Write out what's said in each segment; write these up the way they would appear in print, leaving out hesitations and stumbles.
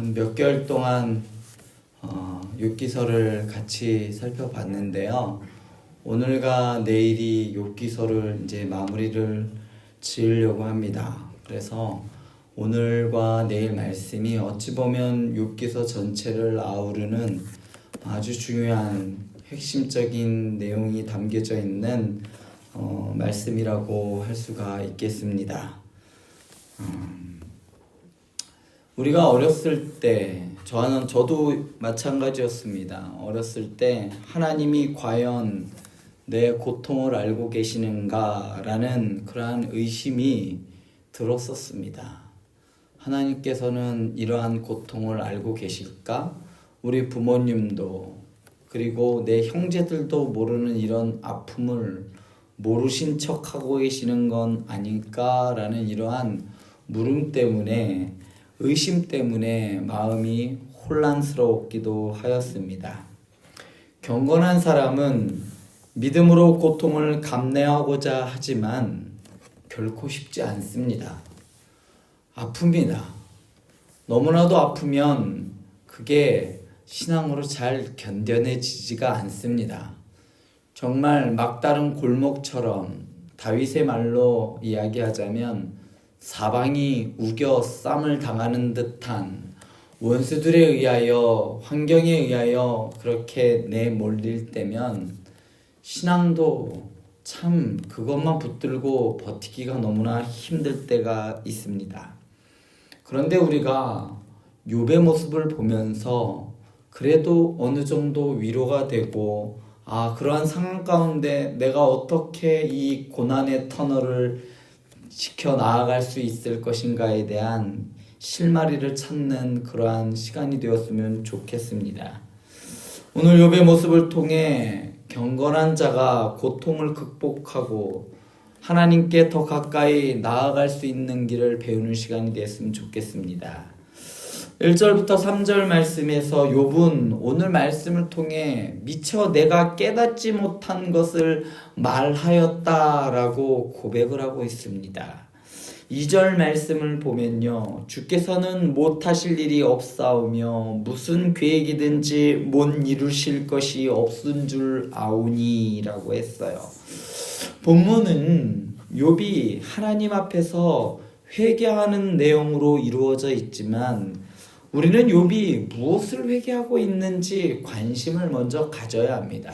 한 몇 개월 동안 욥기서를 같이 살펴봤는데요. 오늘과 내일이 욥기서를 이제 마무리를 지으려고 합니다. 그래서 오늘과 내일 말씀이 어찌 보면 욥기서 전체를 아우르는 아주 중요한 핵심적인 내용이 담겨져 있는 말씀이라고 할 수가 있겠습니다. 우리가 어렸을 때, 저도 마찬가지였습니다. 어렸을 때 하나님이 과연 내 고통을 알고 계시는가라는 그러한 의심이 들었었습니다. 하나님께서는 이러한 고통을 알고 계실까? 우리 부모님도 그리고 내 형제들도 모르는 이런 아픔을 모르신 척하고 계시는 건 아닐까라는 이러한 물음 때문에, 의심 때문에 마음이 혼란스러웠기도 하였습니다. 경건한 사람은 믿음으로 고통을 감내하고자 하지만 결코 쉽지 않습니다. 아픕니다. 너무나도 아프면 그게 신앙으로 잘 견뎌내지지가 않습니다. 정말 막다른 골목처럼, 다윗의 말로 이야기하자면 사방이 우겨 쌈을 당하는 듯한, 원수들에 의하여, 환경에 의하여 그렇게 내몰릴 때면 신앙도 참 그것만 붙들고 버티기가 너무나 힘들 때가 있습니다. 그런데 우리가 욥의 모습을 보면서 그래도 어느 정도 위로가 되고, 그러한 상황 가운데 내가 어떻게 이 고난의 터널을 지켜 나아갈 수 있을 것인가에 대한 실마리를 찾는 그러한 시간이 되었으면 좋겠습니다. 오늘 욥의 모습을 통해 경건한 자가 고통을 극복하고 하나님께 더 가까이 나아갈 수 있는 길을 배우는 시간이 되었으면 좋겠습니다. 1절부터 3절 말씀에서 욥은 오늘 말씀을 통해 미처 내가 깨닫지 못한 것을 말하였다라고 고백을 하고 있습니다. 2절 말씀을 보면요, 주께서는 못하실 일이 없사오며 무슨 계획이든지 못 이루실 것이 없은 줄 아오니 라고 했어요. 본문은 욥이 하나님 앞에서 회개하는 내용으로 이루어져 있지만 우리는 욥이 무엇을 회개하고 있는지 관심을 먼저 가져야 합니다.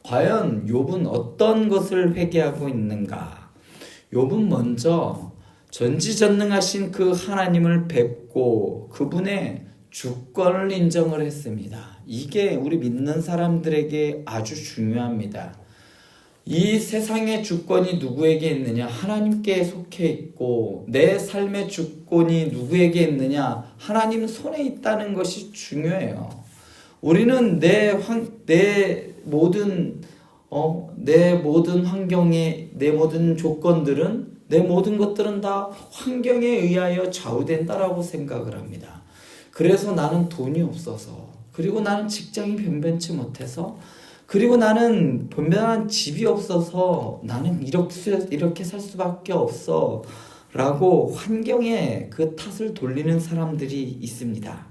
과연 욥은 어떤 것을 회개하고 있는가? 욥은 먼저 전지전능하신 그 하나님을 뵙고 그분의 주권을 인정을 했습니다. 이게 우리 믿는 사람들에게 아주 중요합니다. 이 세상의 주권이 누구에게 있느냐? 하나님께 속해 있고, 내 삶의 주권이 누구에게 있느냐? 하나님 손에 있다는 것이 중요해요. 우리는 내 모든 환경에, 내 모든 조건들은, 내 모든 것들은 다 환경에 의하여 좌우된다라고 생각을 합니다. 그래서 나는 돈이 없어서, 그리고 나는 직장이 변변치 못해서, 그리고 나는 변변한 집이 없어서 나는 이렇게 살 수밖에 없어 라고 환경에 그 탓을 돌리는 사람들이 있습니다.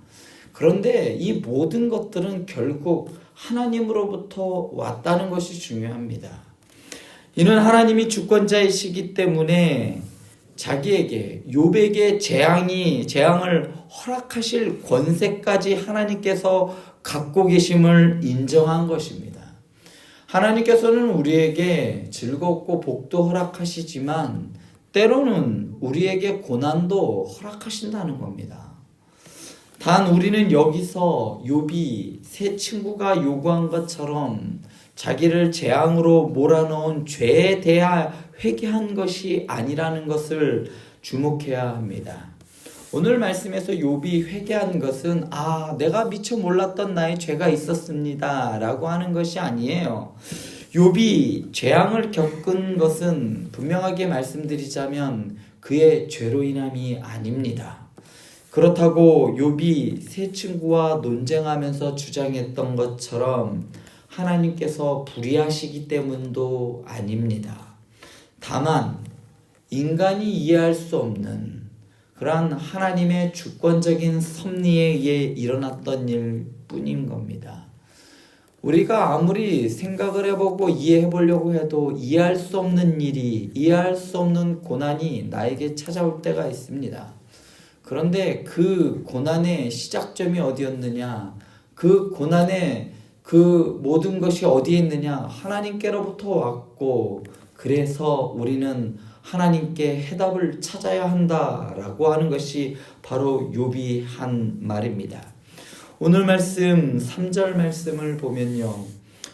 그런데 이 모든 것들은 결국 하나님으로부터 왔다는 것이 중요합니다. 이는 하나님이 주권자이시기 때문에 자기에게, 욥에게 재앙을 허락하실 권세까지 하나님께서 갖고 계심을 인정한 것입니다. 하나님께서는 우리에게 즐겁고 복도 허락하시지만 때로는 우리에게 고난도 허락하신다는 겁니다. 단 우리는 여기서 욥이 세 친구가 요구한 것처럼 자기를 재앙으로 몰아넣은 죄에 대하 회개한 것이 아니라는 것을 주목해야 합니다. 오늘 말씀에서 욥이 회개한 것은 내가 미처 몰랐던 나의 죄가 있었습니다 라고 하는 것이 아니에요. 욥이 재앙을 겪은 것은 분명하게 말씀드리자면 그의 죄로 인함이 아닙니다. 그렇다고 욥이 세 친구와 논쟁하면서 주장했던 것처럼 하나님께서 불의하시기 때문도 아닙니다. 다만 인간이 이해할 수 없는 그러한 하나님의 주권적인 섭리에 의해 일어났던 일 뿐인 겁니다. 우리가 아무리 생각을 해보고 이해해보려고 해도 이해할 수 없는 일이, 이해할 수 없는 고난이 나에게 찾아올 때가 있습니다. 그런데 그 고난의 시작점이 어디였느냐? 그 고난의 그 모든 것이 어디에 있느냐? 하나님께로부터 왔고, 그래서 우리는 하나님께 해답을 찾아야 한다라고 하는 것이 바로 욥이 한 말입니다. 오늘 말씀 3절 말씀을 보면요,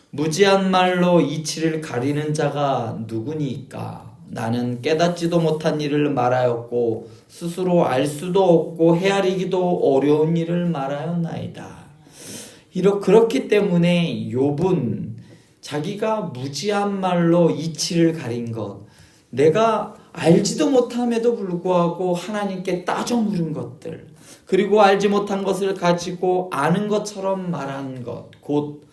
무지한 말로 이치를 가리는 자가 누구니까? 나는 깨닫지도 못한 일을 말하였고 스스로 알 수도 없고 헤아리기도 어려운 일을 말하였나이다. 그렇기 때문에 욥은 자기가 무지한 말로 이치를 가린 것, 내가 알지도 못함에도 불구하고 하나님께 따져 물은 것들, 그리고 알지 못한 것을 가지고 아는 것처럼 말한 것, 곧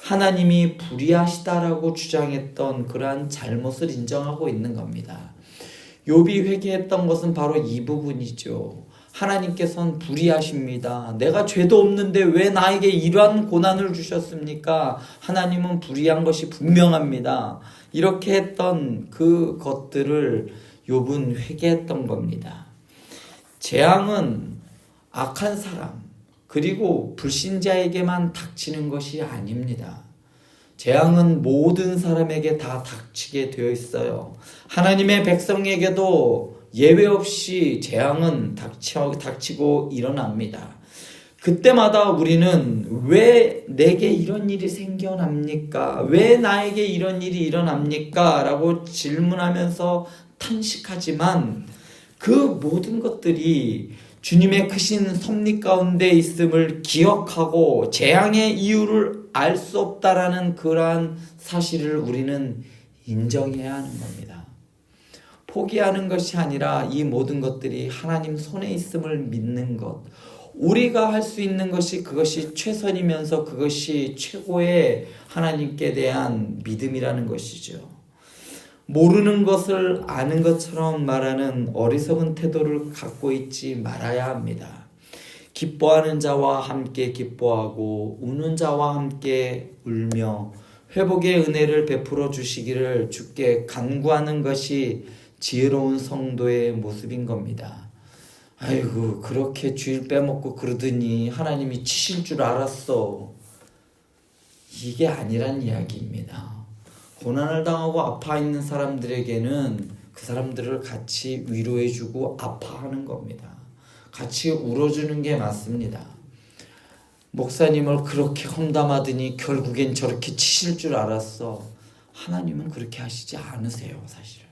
하나님이 불의하시다라고 주장했던 그러한 잘못을 인정하고 있는 겁니다. 욥이 회개했던 것은 바로 이 부분이죠. 하나님께서는 불의하십니다. 내가 죄도 없는데 왜 나에게 이러한 고난을 주셨습니까? 하나님은 불의한 것이 분명합니다. 이렇게 했던 그 것들을 욥은 회개했던 겁니다. 재앙은 악한 사람 그리고 불신자에게만 닥치는 것이 아닙니다. 재앙은 모든 사람에게 다 닥치게 되어 있어요. 하나님의 백성에게도 예외 없이 재앙은 닥치고 일어납니다. 그때마다 우리는 왜 내게 이런 일이 생겨납니까? 왜 나에게 이런 일이 일어납니까? 라고 질문하면서 탄식하지만 그 모든 것들이 주님의 크신 섭리 가운데 있음을 기억하고 재앙의 이유를 알 수 없다라는 그러한 사실을 우리는 인정해야 하는 겁니다. 포기하는 것이 아니라 이 모든 것들이 하나님 손에 있음을 믿는 것, 우리가 할 수 있는 것이 그것이 최선이면서 그것이 최고의 하나님께 대한 믿음이라는 것이죠. 모르는 것을 아는 것처럼 말하는 어리석은 태도를 갖고 있지 말아야 합니다. 기뻐하는 자와 함께 기뻐하고 우는 자와 함께 울며 회복의 은혜를 베풀어 주시기를 주께 간구하는 것이 지혜로운 성도의 모습인 겁니다. 아이고, 그렇게 주일 빼먹고 그러더니 하나님이 치실 줄 알았어. 이게 아니란 이야기입니다. 고난을 당하고 아파 있는 사람들에게는 그 사람들을 같이 위로해주고 아파하는 겁니다. 같이 울어주는 게 맞습니다. 목사님을 그렇게 험담하더니 결국엔 저렇게 치실 줄 알았어. 하나님은 그렇게 하시지 않으세요, 사실은.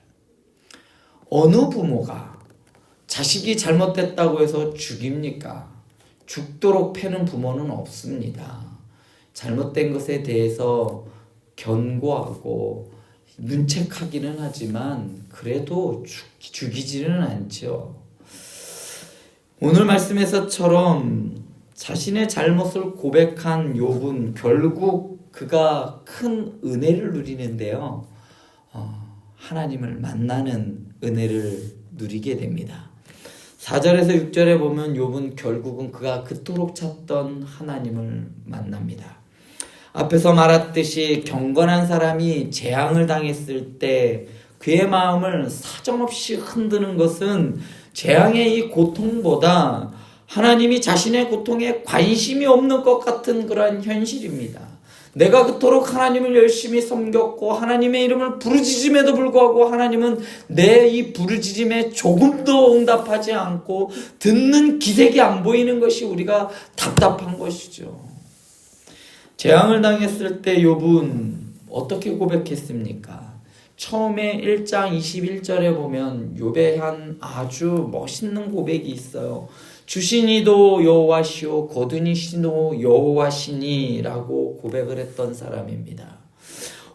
어느 부모가 자식이 잘못됐다고 해서 죽입니까? 죽도록 패는 부모는 없습니다. 잘못된 것에 대해서 견고하고 문책하기는 하지만 그래도 죽이지는 않죠. 오늘 말씀에서처럼 자신의 잘못을 고백한 욥은 결국 그가 큰 은혜를 누리는데요. 하나님을 만나는 은혜를 누리게 됩니다. 4절에서 6절에 보면 욥은 결국은 그가 그토록 찾던 하나님을 만납니다. 앞에서 말했듯이 경건한 사람이 재앙을 당했을 때 그의 마음을 사정없이 흔드는 것은 재앙의 이 고통보다 하나님이 자신의 고통에 관심이 없는 것 같은 그러한 현실입니다. 내가 그토록 하나님을 열심히 섬겼고 하나님의 이름을 부르짖음에도 불구하고 하나님은 내 이 부르짖음에 조금도 응답하지 않고 듣는 기색이 안 보이는 것이 우리가 답답한 것이죠. 재앙을 당했을 때 욥은 어떻게 고백했습니까? 처음에 1장 21절에 보면 욥의 한 아주 멋있는 고백이 있어요. 주시니도 여호와시오 거두니시도 여호와시니 라고 고백을 했던 사람입니다.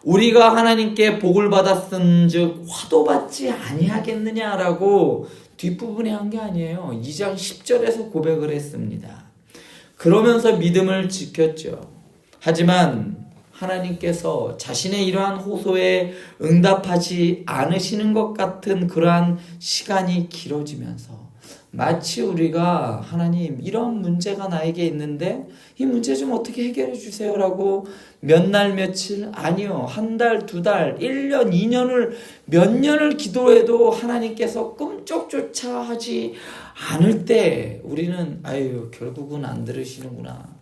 우리가 하나님께 복을 받았은 즉 화도 받지 아니하겠느냐라고 뒷부분에 한 게 아니에요. 2장 10절에서 고백을 했습니다. 그러면서 믿음을 지켰죠. 하지만 하나님께서 자신의 이러한 호소에 응답하지 않으시는 것 같은 그러한 시간이 길어지면서 마치 우리가 하나님 이런 문제가 나에게 있는데 이 문제 좀 어떻게 해결해 주세요 라고 몇 날 며칠 아니요 한 달, 두 달, 1년, 2년을 몇 년을 기도해도 하나님께서 꿈쩍조차 하지 않을 때 우리는 아유 결국은 안 들으시는구나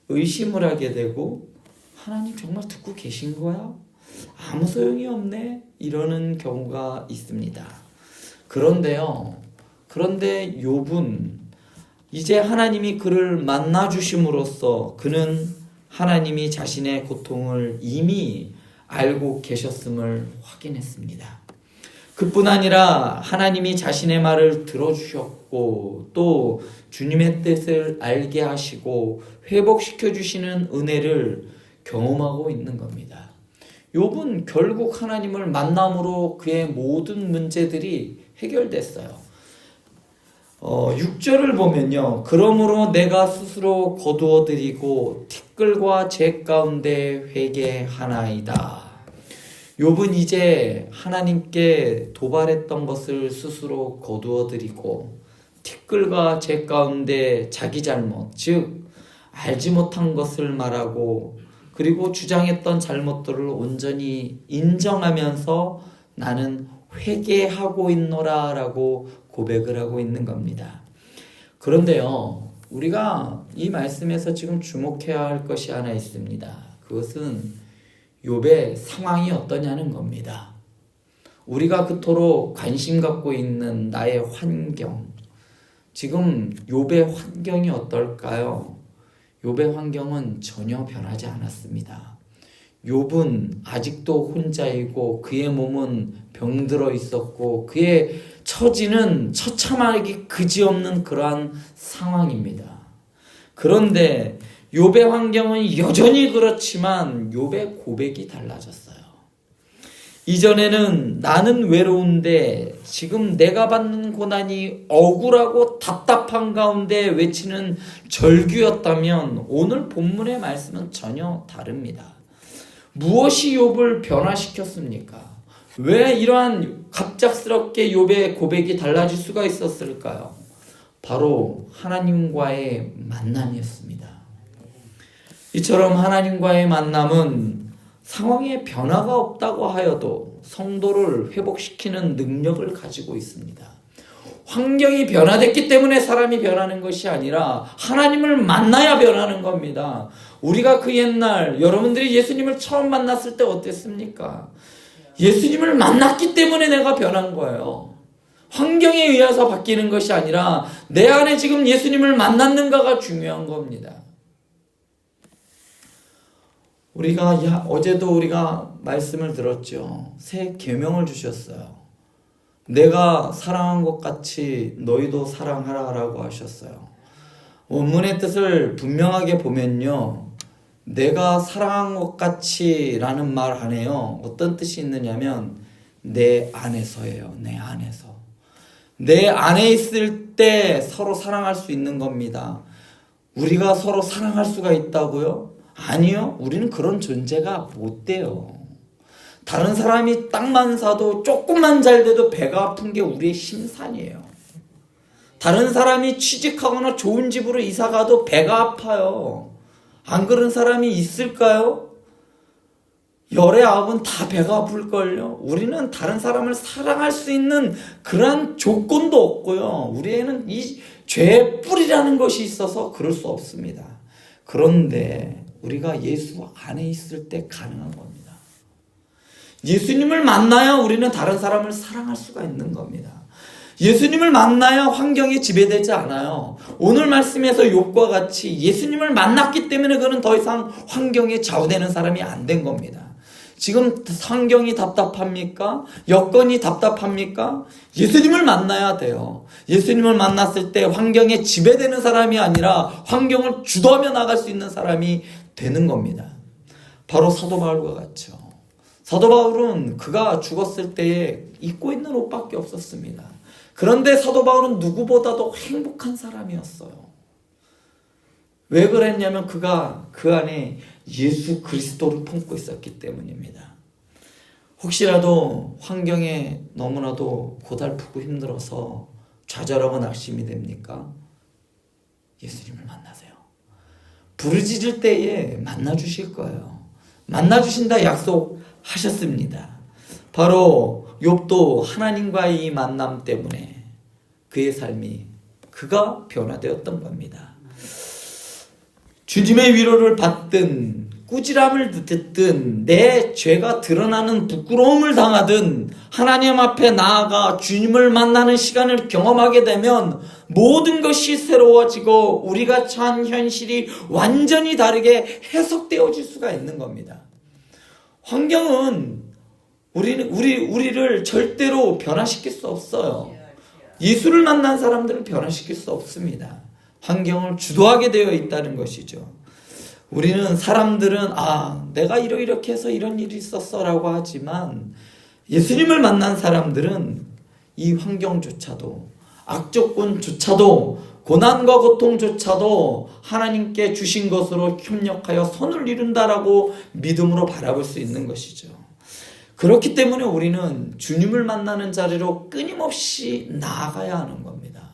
의심을 하게 되고 하나님 정말 듣고 계신 거야? 아무 소용이 없네 이러는 경우가 있습니다. 그런데 욥은 이제 하나님이 그를 만나 주심으로써 그는 하나님이 자신의 고통을 이미 알고 계셨음을 확인했습니다. 그뿐 아니라 하나님이 자신의 말을 들어주셨고 또 주님의 뜻을 알게 하시고 회복시켜 주시는 은혜를 경험하고 있는 겁니다. 욥은 결국 하나님을 만남으로 그의 모든 문제들이 해결됐어요. 6절을 보면요. 그러므로 내가 스스로 거두어드리고 티끌과 재 가운데 회개하나이다. 욥은 이제 하나님께 도발했던 것을 스스로 거두어드리고 티끌과 재 가운데 자기 잘못, 즉 알지 못한 것을 말하고 그리고 주장했던 잘못들을 온전히 인정하면서 나는 회개하고 있노라 라고 고백을 하고 있는 겁니다. 그런데요, 우리가 이 말씀에서 지금 주목해야 할 것이 하나 있습니다. 그것은 욥의 상황이 어떠냐는 겁니다. 우리가 그토록 관심 갖고 있는 나의 환경, 지금 욥의 환경이 어떨까요? 욥의 환경은 전혀 변하지 않았습니다. 욥은 아직도 혼자이고 그의 몸은 병들어 있었고 그의 처지는 처참하기 그지없는 그러한 상황입니다. 그런데 욥의 환경은 여전히 그렇지만 욥의 고백이 달라졌어요. 이전에는 나는 외로운데 지금 내가 받는 고난이 억울하고 답답한 가운데 외치는 절규였다면 오늘 본문의 말씀은 전혀 다릅니다. 무엇이 욥을 변화시켰습니까? 왜 이러한 갑작스럽게 욥의 고백이 달라질 수가 있었을까요? 바로 하나님과의 만남이었습니다. 이처럼 하나님과의 만남은 상황에 변화가 없다고 하여도 성도를 회복시키는 능력을 가지고 있습니다. 환경이 변화됐기 때문에 사람이 변하는 것이 아니라 하나님을 만나야 변하는 겁니다. 우리가 그 옛날 여러분들이 예수님을 처음 만났을 때 어땠습니까? 예수님을 만났기 때문에 내가 변한 거예요. 환경에 의해서 바뀌는 것이 아니라 내 안에 지금 예수님을 만났는가가 중요한 겁니다. 어제도 우리가 말씀을 들었죠. 새 계명을 주셨어요. 내가 사랑한 것 같이 너희도 사랑하라라고 하셨어요. 원문의 뜻을 분명하게 보면요. 내가 사랑한 것 같이 라는 말 안에요. 어떤 뜻이 있느냐면 내 안에서예요. 내 안에서. 내 안에 있을 때 서로 사랑할 수 있는 겁니다. 우리가 서로 사랑할 수가 있다고요? 아니요. 우리는 그런 존재가 못 돼요. 다른 사람이 땅만 사도 조금만 잘 돼도 배가 아픈 게 우리의 심산이에요. 다른 사람이 취직하거나 좋은 집으로 이사 가도 배가 아파요. 안 그런 사람이 있을까요? 열의 아홉은 다 배가 아플걸요. 우리는 다른 사람을 사랑할 수 있는 그러한 조건도 없고요. 우리에는 이 죄의 뿌리라는 것이 있어서 그럴 수 없습니다. 그런데 우리가 예수 안에 있을 때 가능한 겁니다. 예수님을 만나야 우리는 다른 사람을 사랑할 수가 있는 겁니다. 예수님을 만나야 환경이 지배되지 않아요. 오늘 말씀에서 욥과 같이 예수님을 만났기 때문에 그는 더 이상 환경에 좌우되는 사람이 안 된 겁니다. 지금 환경이 답답합니까? 여건이 답답합니까? 예수님을 만나야 돼요. 예수님을 만났을 때 환경에 지배되는 사람이 아니라 환경을 주도하며 나갈 수 있는 사람이 되는 겁니다. 바로 사도 바울과 같죠. 사도 바울은 그가 죽었을 때에 입고 있는 옷밖에 없었습니다. 그런데 사도 바울은 누구보다도 행복한 사람이었어요. 왜 그랬냐면 그가 그 안에 예수 그리스도를 품고 있었기 때문입니다. 혹시라도 환경에 너무나도 고달프고 힘들어서 좌절하고 낙심이 됩니까? 예수님을 만나세요. 부르짖을 때에 만나주실 거예요. 만나주신다 약속하셨습니다. 바로 욥도 하나님과의 이 만남 때문에 그의 삶이 그가 변화되었던 겁니다. 주님의 위로를 받든 꾸지람을 듣든 내 죄가 드러나는 부끄러움을 당하든 하나님 앞에 나아가 주님을 만나는 시간을 경험하게 되면 모든 것이 새로워지고 우리가 처한 현실이 완전히 다르게 해석되어질 수가 있는 겁니다. 환경은 우리를 절대로 변화시킬 수 없어요. 예수를 만난 사람들은 변화시킬 수 없습니다. 환경을 주도하게 되어 있다는 것이죠. 우리는 사람들은 내가 이렇게 해서 이런 일이 있었어 라고 하지만 예수님을 만난 사람들은 이 환경조차도 악조건조차도 고난과 고통조차도 하나님께 주신 것으로 협력하여 선을 이룬다라고 믿음으로 바라볼 수 있는 것이죠. 그렇기 때문에 우리는 주님을 만나는 자리로 끊임없이 나아가야 하는 겁니다.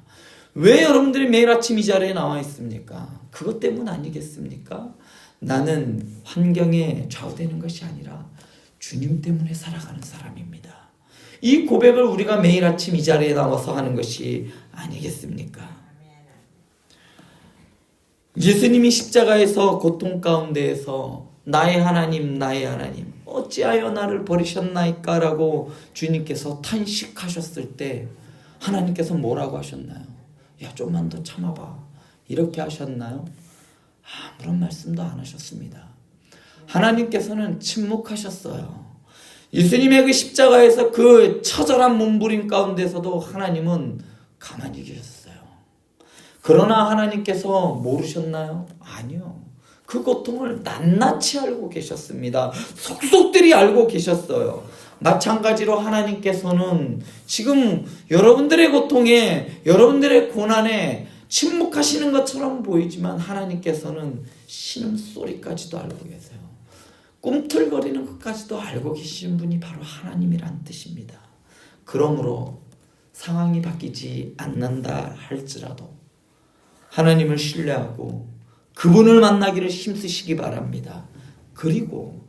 왜 여러분들이 매일 아침 이 자리에 나와 있습니까? 그것 때문 아니겠습니까? 나는 환경에 좌우되는 것이 아니라 주님 때문에 살아가는 사람입니다. 이 고백을 우리가 매일 아침 이 자리에 나와서 하는 것이 아니겠습니까? 예수님이 십자가에서 고통 가운데에서 나의 하나님 어찌하여 나를 버리셨나이까 라고 주님께서 탄식하셨을 때 하나님께서 뭐라고 하셨나요? 야, 좀만 더 참아봐, 이렇게 하셨나요? 아무런 말씀도 안 하셨습니다. 하나님께서는 침묵하셨어요. 예수님의 그 십자가에서 그 처절한 몸부림 가운데서도 하나님은 가만히 계셨어요. 그러나 하나님께서 모르셨나요? 아니요. 그 고통을 낱낱이 알고 계셨습니다. 속속들이 알고 계셨어요. 마찬가지로 하나님께서는 지금 여러분들의 고통에, 여러분들의 고난에 침묵하시는 것처럼 보이지만 하나님께서는 신음소리까지도 알고 계세요. 꿈틀거리는 것까지도 알고 계시는 분이 바로 하나님이란 뜻입니다. 그러므로 상황이 바뀌지 않는다 할지라도 하나님을 신뢰하고 그분을 만나기를 힘쓰시기 바랍니다. 그리고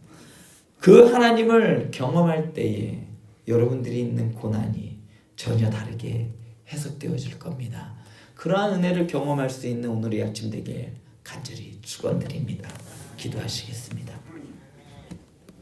그 하나님을 경험할 때에 여러분들이 있는 고난이 전혀 다르게 해석되어질 겁니다. 그러한 은혜를 경험할 수 있는 오늘의 아침 되길 간절히 축원드립니다. 기도하시겠습니다.